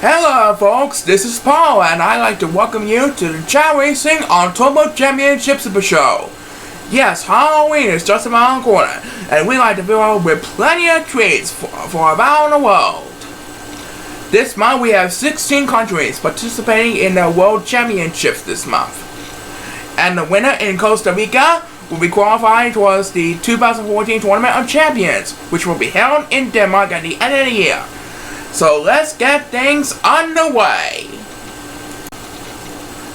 Hello folks, this is Paul and I'd like to welcome you to the Chao Racing on Turbo Championship Super Show. Yes, Halloween is just around the corner and we like to fill with plenty of treats for around the world. This month we have 16 countries participating in the World Championships this month. And the winner in Costa Rica will be qualifying towards the 2014 Tournament of Champions, which will be held in Denmark at the end of the year. So let's get things underway.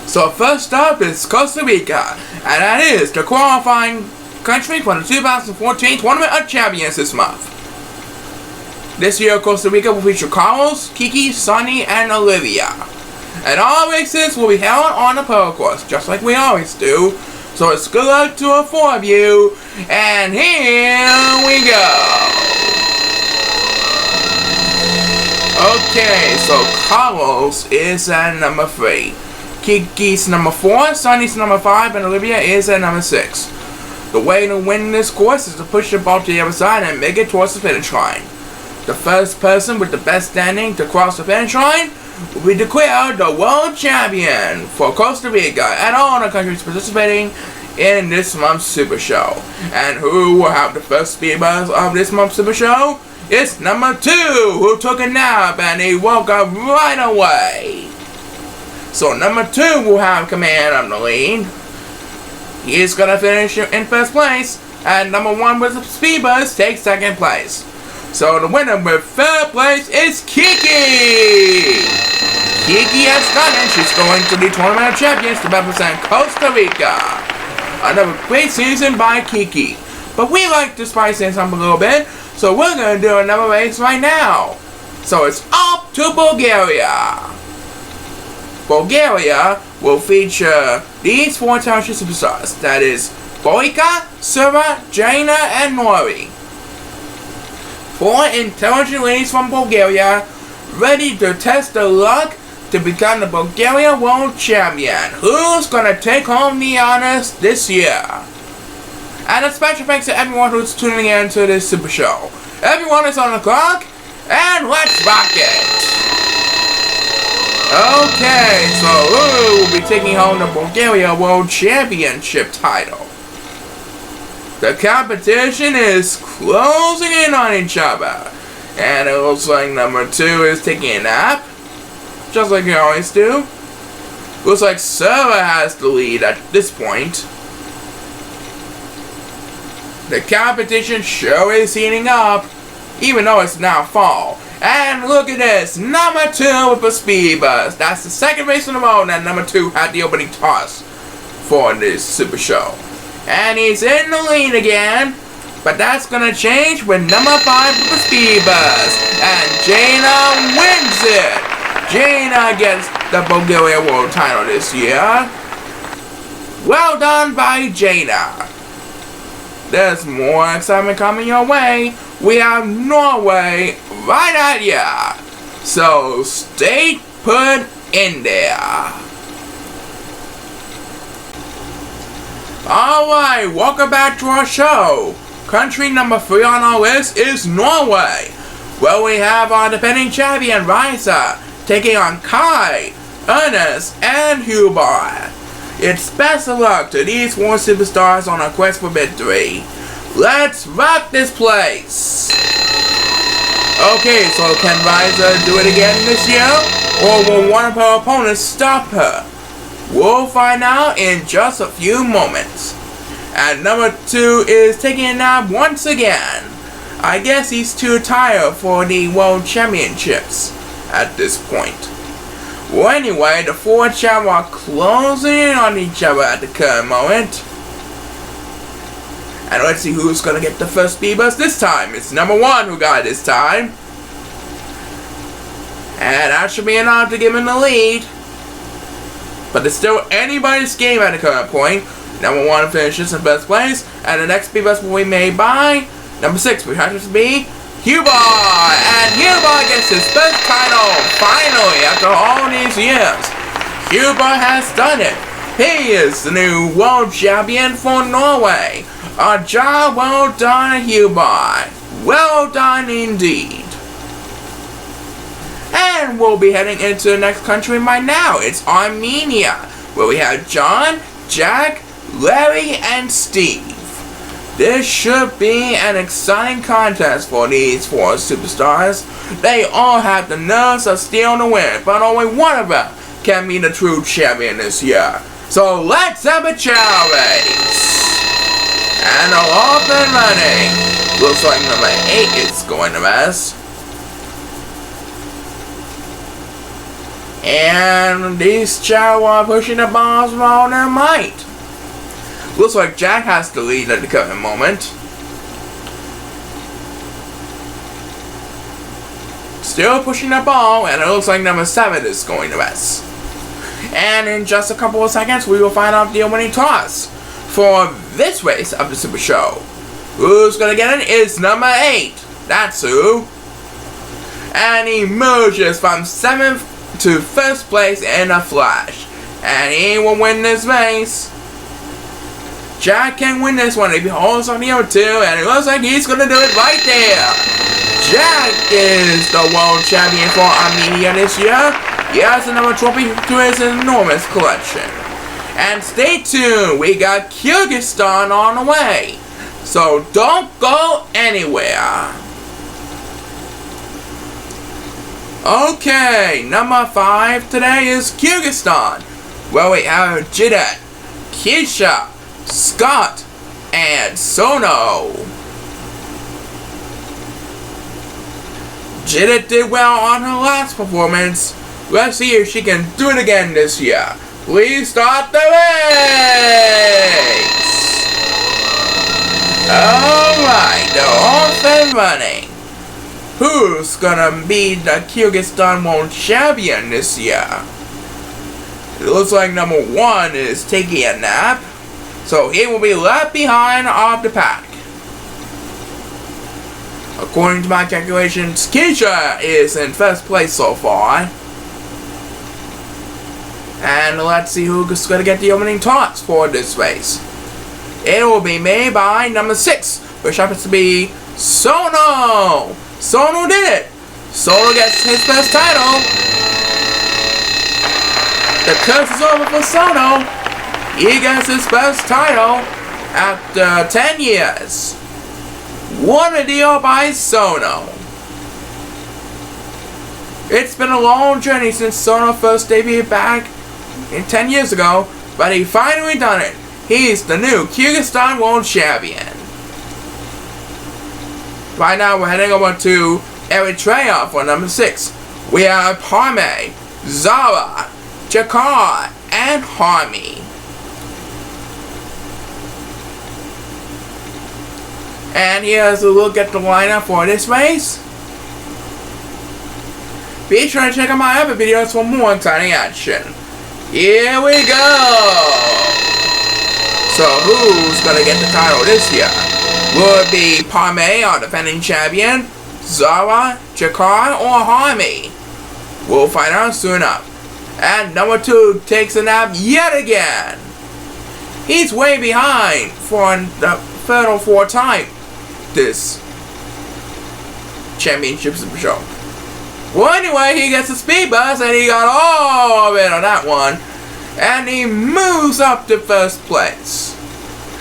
So first up is Costa Rica, and that is the qualifying country for the 2014 Tournament of Champions this month. This year Costa Rica will feature Carlos, Kiki, Sonny, and Olivia. And all races will be held on the pole course, just like we always do. So it's good luck to the four of you, and here we go. Okay, so Carlos is at number 3. Kiki's number 4, Sonny's number 5, and Olivia is at number 6. The way to win this course is to push the ball to the other side and make it towards the finish line. The first person with the best standing to cross the finish line will be declared the world champion for Costa Rica and all the countries participating in this month's Super Show. And who will have the first speed buzz of this month's Super Show? It's number 2, who took a nap and he woke up right away. So number 2 will have command of the lead. He's gonna finish in first place, and number 1 with the speed buzz takes second place. So the winner with third place is Kiki. Kiki has done it. She's going to the Tournament of Champions to represent Costa Rica. Another great season by Kiki. But we like to spice things up a little bit, so we're going to do another race right now. So it's up to Bulgaria. Bulgaria will feature these 4 township superstars. That is Boika, Sura, Jaina, and Nori. 4 intelligent ladies from Bulgaria ready to test their luck to become the Bulgaria World Champion. Who's going to take home the honors this year? And a special thanks to everyone who's tuning in to this Super Show. Everyone is on the clock, and let's rock it! Okay, so who will be taking home the Bulgaria World Championship title? The competition is closing in on each other. And it looks like number 2 is taking a nap, just like you always do. Looks like Sura has the lead at this point. The competition show is heating up, even though it's now fall. And look at this, number 2 with a speed buzz. That's the second race in a row that number 2 had the opening toss for this Super Show. And he's in the lead again, but that's gonna change with number 5 with a speed buzz. And Jaina wins it. Jaina gets the Bulgaria World title this year. Well done by Jaina. There's more excitement coming your way. We have Norway right at ya. So stay put in there. Alright, welcome back to our show. Country number 3 on our list is Norway. Well, we have our defending champion Risa taking on Kai, Ernest, and Huber. It's best of luck to these 4 superstars on a quest for victory. Let's rock this place! Okay, so can Risa do it again this year? Or will one of her opponents stop her? We'll find out in just a few moments. And number 2 is taking a nap once again. I guess he's too tired for the World Championships at this point. Well, anyway, the 4 Chao are closing in on each other at the current moment. And let's see who's gonna get the first speed buzz this time. It's number 1 who got it this time. And that should be enough to give him the lead. But it's still anybody's game at the current point. Number 1 finishes in first place, and the next speed buzz will be made by number 6, which happens to be Huber. And Huber gets his first title, finally, after all these years. Huber has done it. He is the new world champion for Norway. A job well done, Huber. Well done indeed. And And we'll be heading into the next country right now. It's Armenia, where we have John, Jack, Larry, and Steve. This should be an exciting contest for these four superstars. They all have the nerves of steel to win, but only one of them can be the true champion this year. So let's have a Chao race. And they're off and running. Looks like number 8 is going to mess. And these Chao are pushing the balls with all their might. Looks like Jack has to lead at the current moment. Still pushing the ball, and it looks like number 7 is going to mess. And in just a couple of seconds, we will find out the winning toss for this race of the Super Show. Who's gonna get it is number 8. That's who. And he emerges from 7th to 1st place in a flash. And he will win this race. Jack can win this one if he holds on the other 2, and it looks like he's gonna do it right there. Jack is the world champion for Armenia this year. He has another trophy to his enormous collection. And stay tuned, we got Kyrgyzstan on the way. So don't go anywhere. Okay, number 5 today is Kyrgyzstan, where we have Jidet, Keisha, Scott, and Sono. Jidet did well on her last performance. Let's see if she can do it again this year. Please start the race! Alright, they're off and running. Who's gonna be the Kyrgyzstan World Champion this year? It looks like number 1 is taking a nap, so he will be left behind of the pack. According to my calculations, Keisha is in 1st place so far. And let's see who's going to get the opening toss for this race. It will be made by number 6, which happens to be Sono. Sono did it. Sono gets his first title. The curse is over for Sono. He gets his first title after 10 years. What a deal by Sono. It's been a long journey since Sono first debuted back 10 years ago, but he finally done it. He's the new Kyrgyzstan World Champion. Right now we're heading over to Eritrea for number 6. We have Parme, Zara, Jakar, and Harmy. And here's a look at the lineup for this race. Be sure to check out my other videos for more exciting action. Here we go! So who's gonna get the title this year? Will it be Parme, our defending champion, Zara, Jakar, or Harmy? We'll find out soon enough. And number 2 takes a nap yet again. He's way behind for the 3rd or 4th time this championship Super Show. Well, anyway, he gets a speed bus, and he got all of it on that one. And he moves up to 1st place.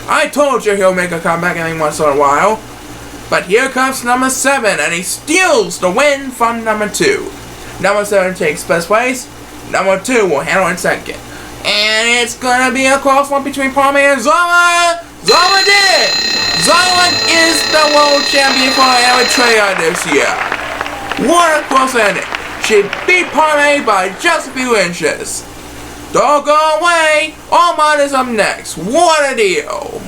I told you he'll make a comeback every once in a while. But here comes number 7, and he steals the win from number 2. Number 7 takes 1st place. Number 2 will handle it 2nd. And it's gonna be a close one between Parme and Zara. Zara did it! Zara is the world champion for Eritrea this year. What a close ending. She beat Parme by just a few inches. Don't go away. Oman is up next. What a deal.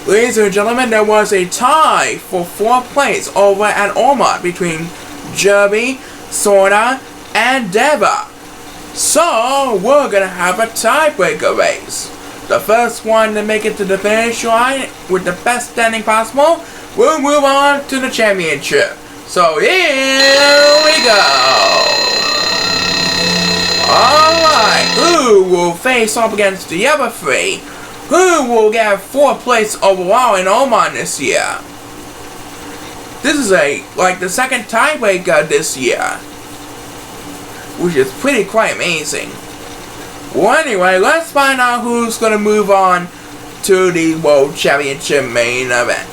Ladies and gentlemen, there was a tie for 4th place over at Oman between Jerby, Sorna, and Deva. So, we're gonna have a tiebreaker race. The first one to make it to the finish line with the best standing possible will move on to the championship. So here we go. Alright, who will face off against the other 3? Who will get 4th place overall in Oman this year? This is the second tiebreaker this year, which is quite amazing. Well, anyway, let's find out who's gonna move on to the World Championship main event.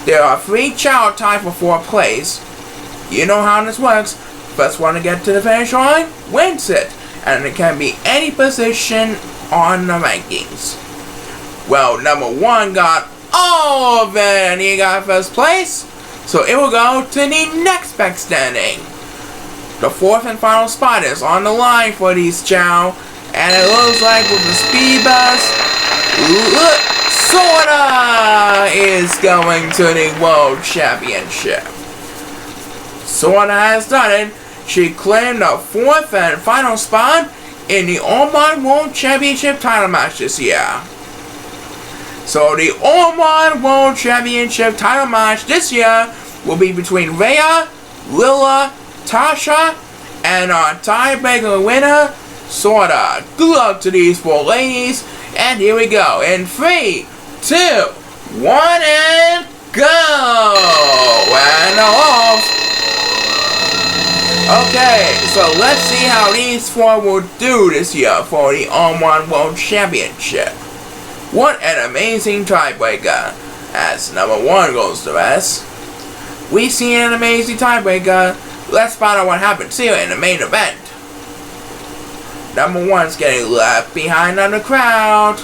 There are 3 Chao tied for 4th place. You know how this works. First one to get to the finish line wins it, and it can be any position on the rankings. Well, number 1 got all of it, and he got 1st place, so it will go to the next best standing. The 4th and final spot is on the line for these Chao, and it looks like with the speed bus, Sorta is going to the World Championship. Sorta has done it. She claimed the 4th and final spot in the Oman World Championship title match this year. So the Oman World Championship title match this year will be between Rhea, Lila, Tasha, and our tiebreaker winner, Sorta. Good luck to these 4 ladies, and here we go. In 3, 2, 1, and go! And off! Okay, so let's see how these 4 will do this year for the Oman World Championship. What an amazing tiebreaker, as number 1 goes to rest. We've seen an amazing tiebreaker. Let's find out what happens here in the main event. Number 1's getting left behind on the crowd.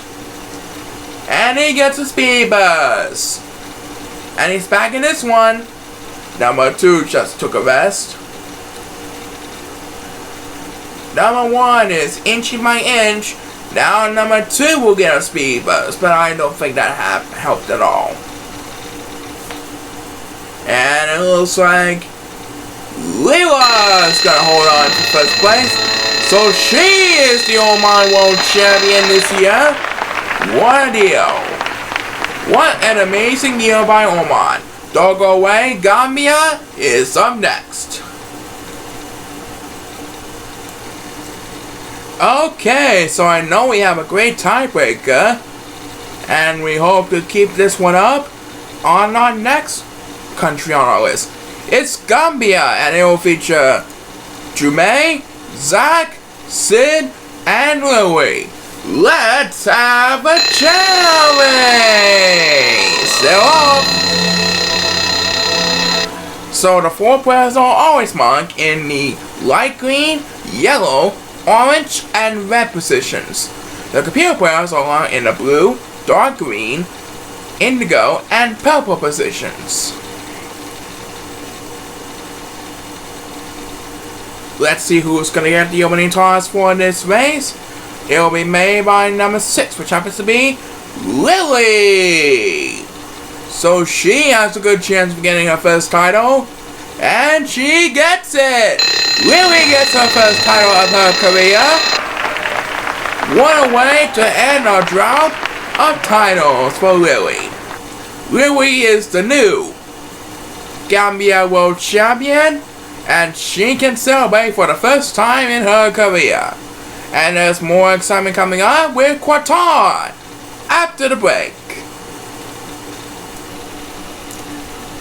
And he gets a speed bus. And he's back in this one. Number 2 just took a rest. Number 1 is inching by inch. Now number 2 will get a speed boost, but I don't think that helped at all. And it looks like Lila's gonna hold on to 1st place. So she is the Oman World Champion this year. What a deal. What an amazing deal by Oman. Don't go away, Gambia is up next. Okay, so I know we have a great tiebreaker, and we hope to keep this one up on our next country on our list. It's Gambia, and it will feature Jume, Zach, Sid, and Louie. Let's have a challenge! They're off! So the 4 players are always marked in the light green, yellow, orange, and red positions. The computer players are in the blue, dark green, indigo, and purple positions. Let's see who's going to get the opening toss for this race. It will be made by number 6, which happens to be Lily. So she has a good chance of getting her 1st title, and she gets it. Lily gets her 1st title of her career. What a way to end our drought of titles for Lily. Lily is the new Gambia World Champion, and she can celebrate for the 1st time in her career. And there's more excitement coming up with Qatar after the break.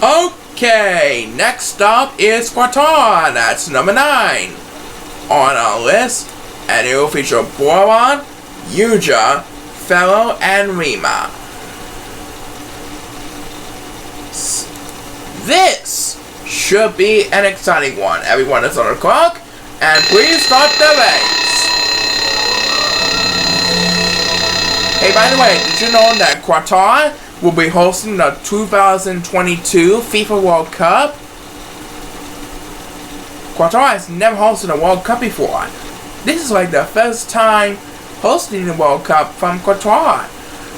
Okay, next up is Qatar. That's number 9 on our list, and it will feature Boran, Yuja, Fellow, and Rima. This should be an exciting one. Everyone is on the clock, and please start the race. Hey, by the way, did you know that Qatar will be hosting the 2022 FIFA World Cup? Qatar has never hosted a World Cup before. This is like the 1st time hosting the World Cup from Qatar.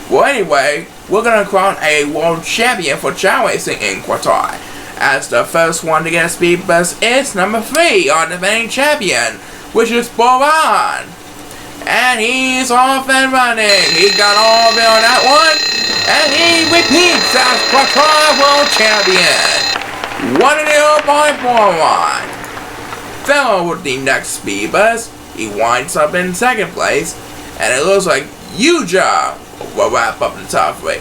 Well, anyway, we're gonna crown a World Champion for Chao Racing in Qatar, as the 1st one to get a speed bus is number 3, our defending champion, which is Boran. And he's off and running. He got all of it on that one. And he repeats as Qatar World Champion. What a deal by Boran. Fellow with the next speed bus. He winds up in 2nd place. And it looks like Yuja will wrap up the top 3.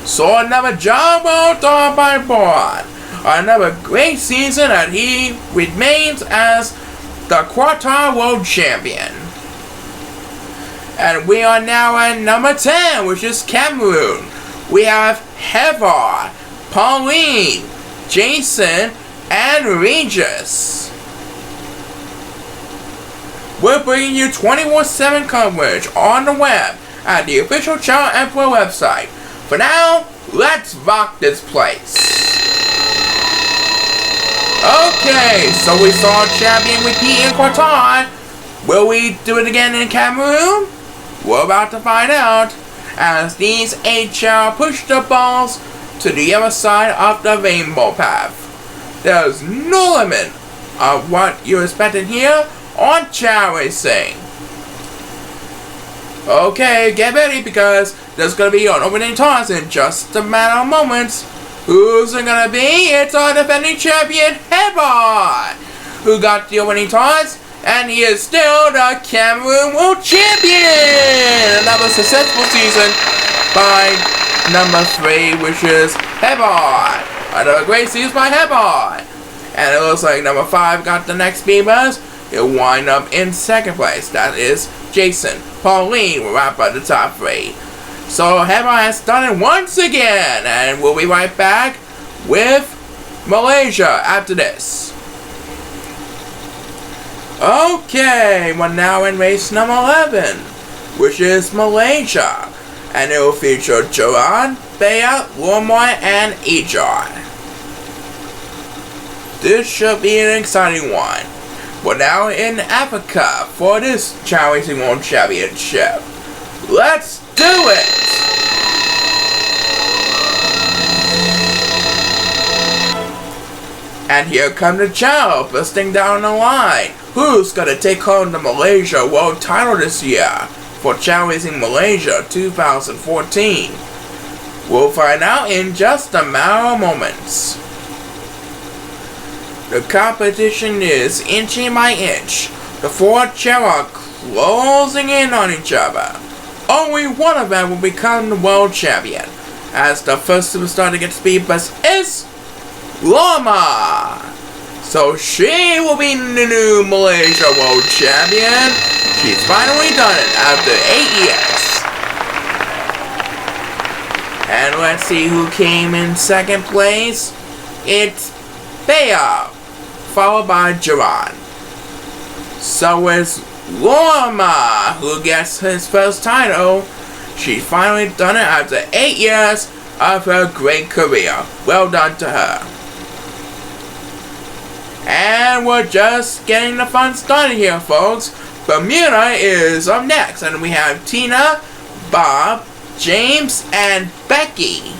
So another job well done by Boran. another great season, and he remains as the Qatar World Champion. And we are now at number 10, which is Cameroon. We have Heather, Pauline, Jason, and Regis. We're bringing you 24/7 coverage on the web at the official Chao Emperor website. For now, let's rock this place. Okay, so we saw champion repeat in Qatar. Will we do it again in Cameroon? We're about to find out, as these 8 Chao push the balls to the other side of the rainbow path. There's no limit of what you're expecting here on Chao Racing. Okay, get ready, because there's gonna be an opening toss in just a matter of moments. Who's it gonna be? It's our defending champion, Heather, who got the opening toss, and he is still the Cameroon World Champion! Another successful season by number 3, which is Heather. Another great season by Heather. And it looks like number 5 got the next speed buzz. He'll wind up in second place. That is Jason. Pauline will wrap up the top 3. So Heather has done it once again, and we'll be right back with Malaysia after this. Okay, we're now in race number 11, which is Malaysia, and it will feature Joran, Bea, Wormoy, and Ejar. This should be an exciting one. We're now in Africa for this Chao Racing World Championship. Let's do it! And here come the Chao busting down the line. Who's gonna take home the Malaysia World title this year for Chao Racing Malaysia 2014? We'll find out in just a matter of moments. The competition is inch by inch. The 4 Chao are closing in on each other. Only one of them will become the world champion, as the first superstar to get speed bus is Lama. So she will be the new Malaysia World Champion. She's finally done it after 8 years. And let's see who came in second place. It's Bea, followed by Joran. So it's Lama who gets his first title. She's finally done it after 8 years of her great career. Well done to her. And we're just getting the fun started here, folks. Bermuda is up next, and we have Tina, Bob, James, and Becky.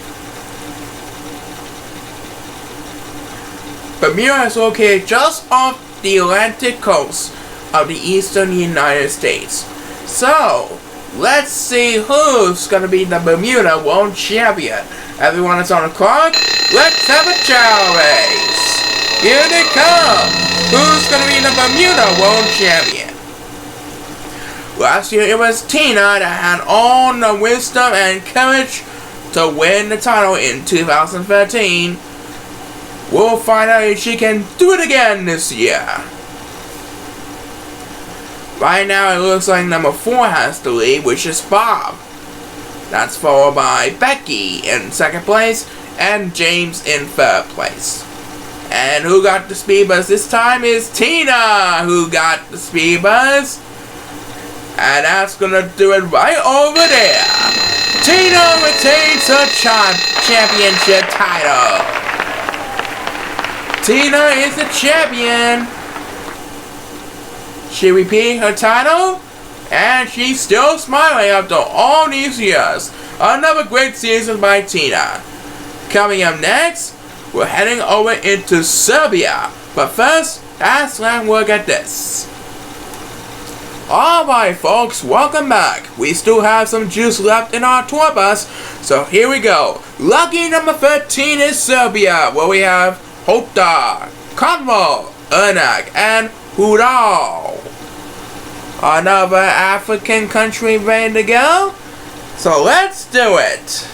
Bermuda is located just off the Atlantic coast of the eastern United States. So, let's see who's going to be the Bermuda World Champion. Everyone is on the clock. Let's have a Chao race. Here they come. Who's going to be the Bermuda World Champion? Last year it was Tina that had all the wisdom and courage to win the title in 2013. We'll find out if she can do it again this year. Right now it looks like number 4 has the lead, which is Bob. That's followed by Becky in second place and James in third place. And who got the speed buzz this time is Tina, who got the speed buzz. And that's gonna do it right over there. Tina retains her championship title. Tina is the champion. She repeated her title, and she's still smiling after all these years. Another great season by Tina. Coming up next, we're heading over into Serbia. But first, let's look at this. Alright folks, welcome back. We still have some juice left in our tour bus, so here we go. Lucky number 13 is Serbia, where we have Hopta, Konvo, Ernak, and Hudal. Another African country ready to go? So let's do it.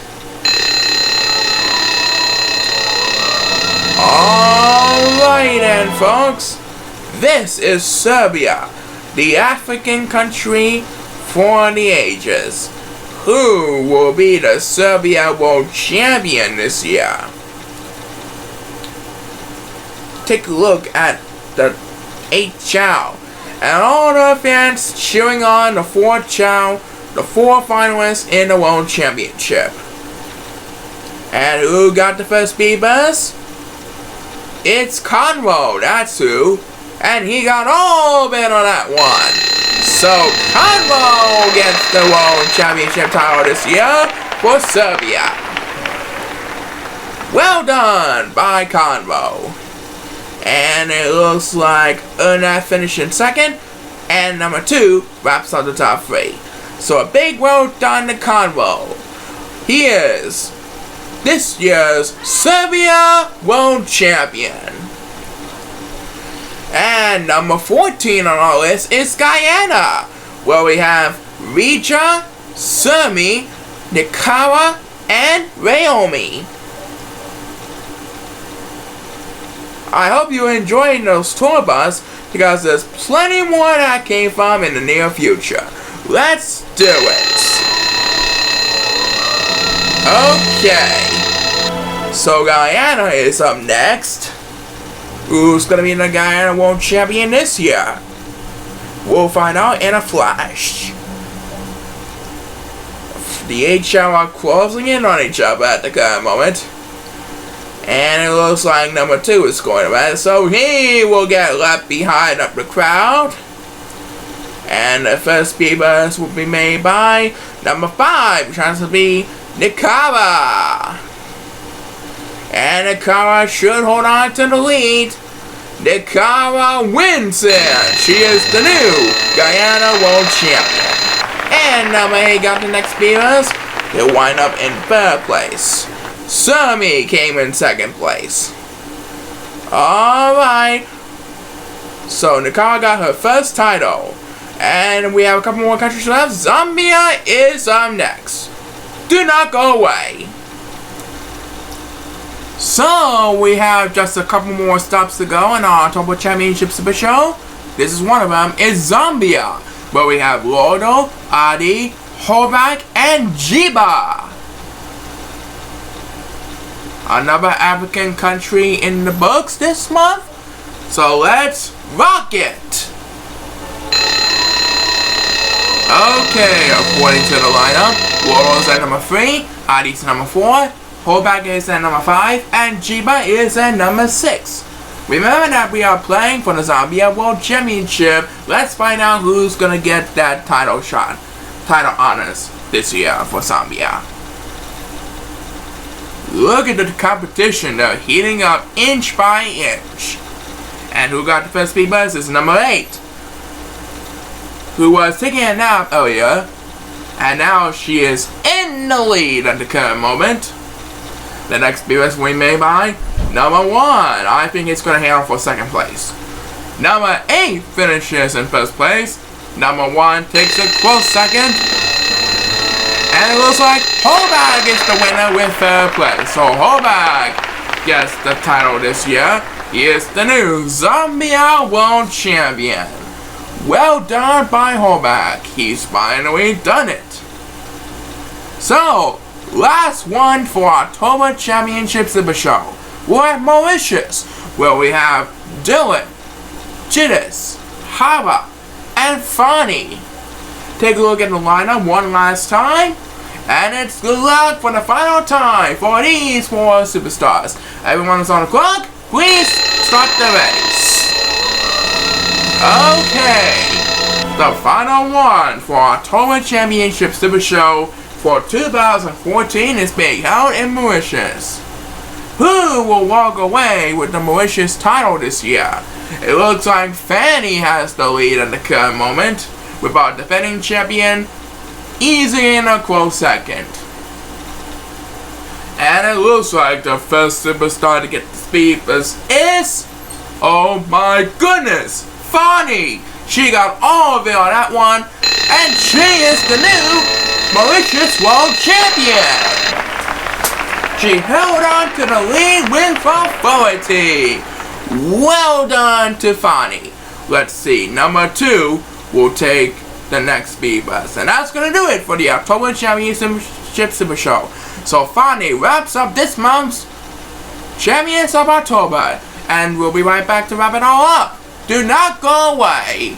Alright then, folks. This is Serbia, the African country for the ages. Who will be the Serbia World Champion this year? Take a look at the 8th Chao. And all the fans cheering on the 4th Chao, the 4 finalists in the World Championship. And who got the first speed bus? It's Convo, that's who. And he got all of it on that one. So Convo gets the World Championship title this year for Serbia. Well done by Convo. And it looks like Ernest finished in second, and number 2 wraps up the top 3. So a big well done to Convo. He is this year's Serbia World Champion. And number 14 on our list is Guyana, where we have Rija, Surmi, Nicara, and Rayomi. I hope you enjoyed those tour bus, because there's plenty more that came from in the near future. Let's do it! Okay. So Guyana is up next. Who's gonna be the Guyana World Champion this year? We'll find out in a flash. The 8 Chao are closing in on each other at the current moment. And it looks like number 2 is going to win, so he will get left behind up the crowd. And the first speed bus will be made by number 5, which has to be Nicara. And Nicara should hold on to the lead. Nicara wins it. She is the new Guyana World Champion. And number 8 got the next speed bus. He'll wind up in 3rd place. Surmi came in 2nd place. Alright. So Nicara got her first title. And we have a couple more countries left. Zambia is up next. Do not go away. So we have just a couple more stops to go in our October Championship Super Show. This is one of them. Is Zambia, where we have Lodo, Adi, Hobak, and Jiba. Another African country in the books this month. So let's rock it! Okay, according to the lineup, Lodo's at number 3, Adi's number 4, Hobak is at number 5, and Jiba is at number 6. Remember that we are playing for the Zambia World Championship. Let's find out who's gonna get that title honors this year for Zambia. Look at the competition, they're heating up inch by inch. And who got the first speed bus is number 8, who was taking a nap earlier, and now she is in the lead at the current moment. The next speed bus will be made by number 1. I think it's going to handle for 2nd place. Number 8 finishes in 1st place. Number 1 takes a close 2nd. And it looks like Hobak is the winner with 3rd place. So Hobak gets the title this year. He is the new Zambia World Champion. Well done by Hobak. He's finally done it. So, last one for October Championship Super Show. We're at Mauritius, where we have Dylan, Jidis, Hava, and Fani. Take a look at the lineup one last time. And it's good luck for the final time for these 4 superstars. Everyone is on the clock. Please start the race. Okay. The final one for October Championship Super Show for 2014 is being held in Mauritius. Who will walk away with the Mauritius title this year? It looks like Fanny has the lead at the current moment, with our defending champion easy in a close 2nd. And it looks like the first superstar to get the speed bus is, oh my goodness, Fanny! She got all of it on that one, and she is the new Mauritius World Champion! She held on to the lead with authority. Well done to Fanny. Let's see, number 2 will take the next speed bus. And that's going to do it for the October Championship Super Show. So Fanny wraps up this month's Champions of October. And we'll be right back to wrap it all up. Do not go away.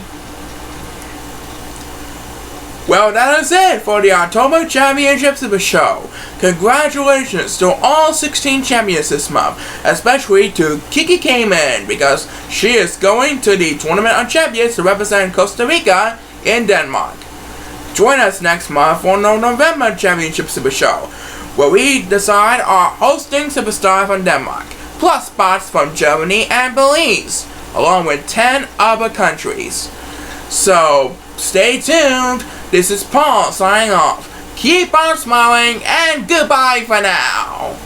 Well, that is it for the October Championship Super Show. Congratulations to all 16 champions this month, especially to Kiki Cayman, because she is going to the Tournament of Champions to represent Costa Rica in Denmark. Join us next month for the November Championship Super Show, where we decide our hosting superstar from Denmark, plus spots from Germany and Belize, along with 10 other countries. So, stay tuned. This is Paul signing off. Keep on smiling and goodbye for now.